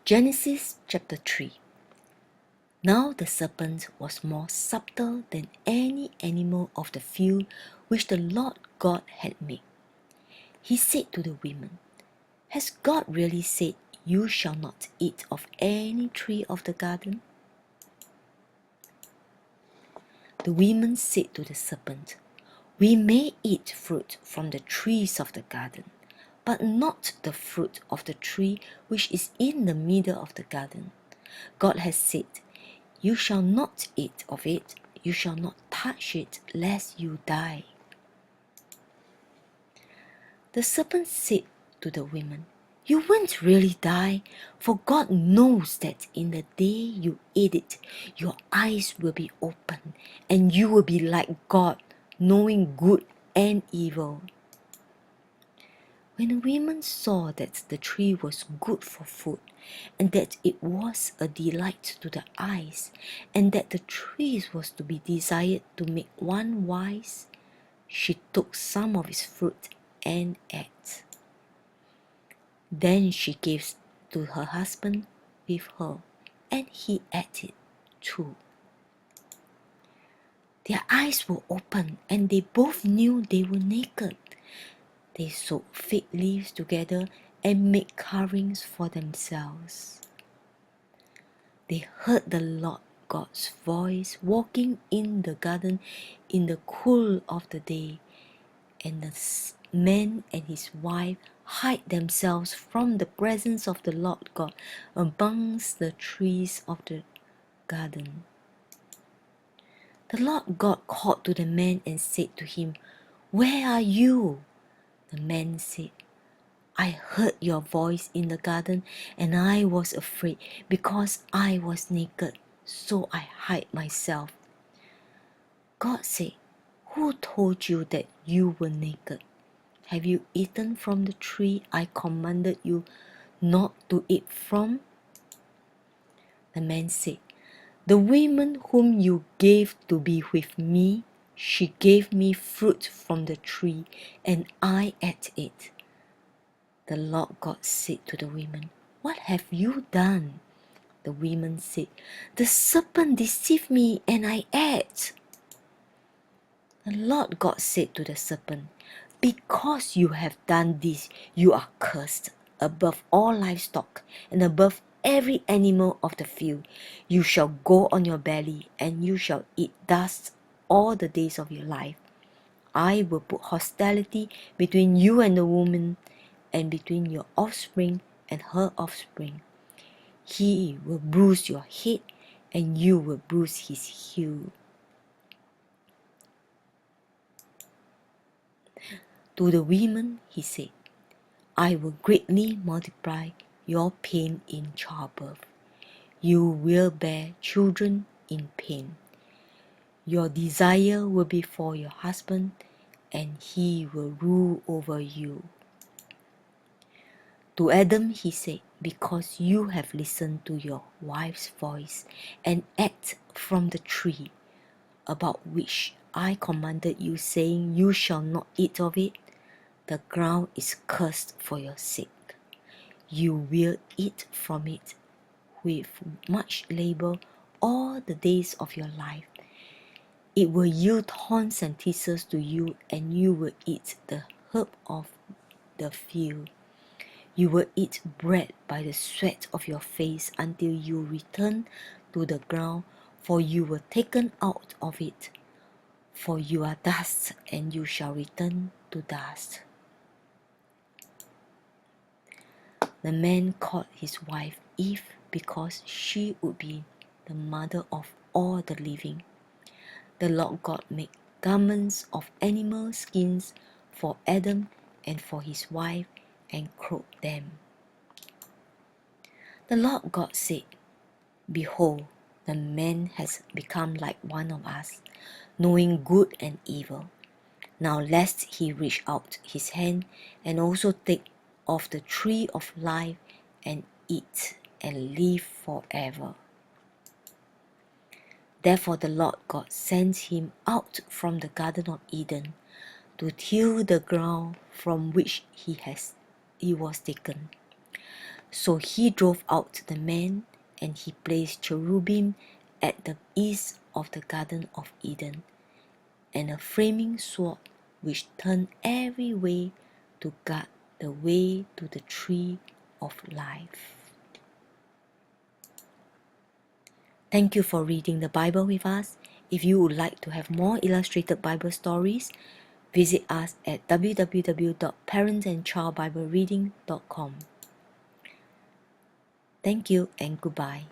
Genesis chapter 3. Now the serpent was more subtle than any animal of the field which the Lord God had made. He said to the woman, "Has God really said, 'You shall not eat of any tree of the garden'?" The woman said to the serpent, "We may eat fruit from the trees of the garden, but not the fruit of the tree which is in the middle of the garden. God has said, 'You shall not eat of it, you shall not touch it, lest you die.'" The serpent said to the woman, "You won't really die, for God knows that in the day you eat it, your eyes will be open, and you will be like God, knowing good and evil." When the woman saw that the tree was good for food, and that it was a delight to the eyes, and that the tree was to be desired to make one wise, she took some of its fruit and ate. Then she gave to her husband with her, and he ate it too. Their eyes were open, and they both knew they were naked. They sewed fig leaves together and made coverings for themselves. They heard the Lord God's voice walking in the garden in the cool of the day, and the man and his wife hid themselves from the presence of the Lord God amongst the trees of the garden. The Lord God called to the man and said to him, "Where are you?" The man said, "I heard your voice in the garden, and I was afraid because I was naked, so I hid myself." God said, "Who told you that you were naked? Have you eaten from the tree I commanded you not to eat from?" The man said, "The woman whom you gave to be with me, she gave me fruit from the tree, and I ate it." The Lord God said to the woman, "What have you done?" The woman said, "The serpent deceived me, and I ate." The Lord God said to the serpent, "Because you have done this, you are cursed above all livestock and above every animal of the field. You shall go on your belly, and you shall eat dust all the days of your life. I will put hostility between you and the woman, and between your offspring and her offspring. He will bruise your head, and you will bruise his heel." To the woman he said, "I will greatly multiply your pain in childbirth. You will bear children in pain. Your desire will be for your husband, and he will rule over you." To Adam he said, "Because you have listened to your wife's voice and ate from the tree about which I commanded you, saying, 'You shall not eat of it,' the ground is cursed for your sake. You will eat from it with much labor all the days of your life. It will yield thorns and thistles to you, and you will eat the herb of the field. You will eat bread by the sweat of your face until you return to the ground, for you were taken out of it. For you are dust, and you shall return to dust." The man called his wife Eve because she would be the mother of all the living. The Lord God made garments of animal skins for Adam and for his wife, and clothed them. The Lord God said, "Behold, the man has become like one of us, knowing good and evil. Now lest he reach out his hand and also take of the tree of life and eat and live forever." Therefore the Lord God sent him out from the Garden of Eden to till the ground from which he was taken. So he drove out the man, and he placed cherubim at the east of the Garden of Eden, and a flaming sword which turned every way to guard the way to the tree of life. Thank you for reading the Bible with us. If you would like to have more illustrated Bible stories, visit us at www.parentsandchildbiblereading.com. Thank you and goodbye.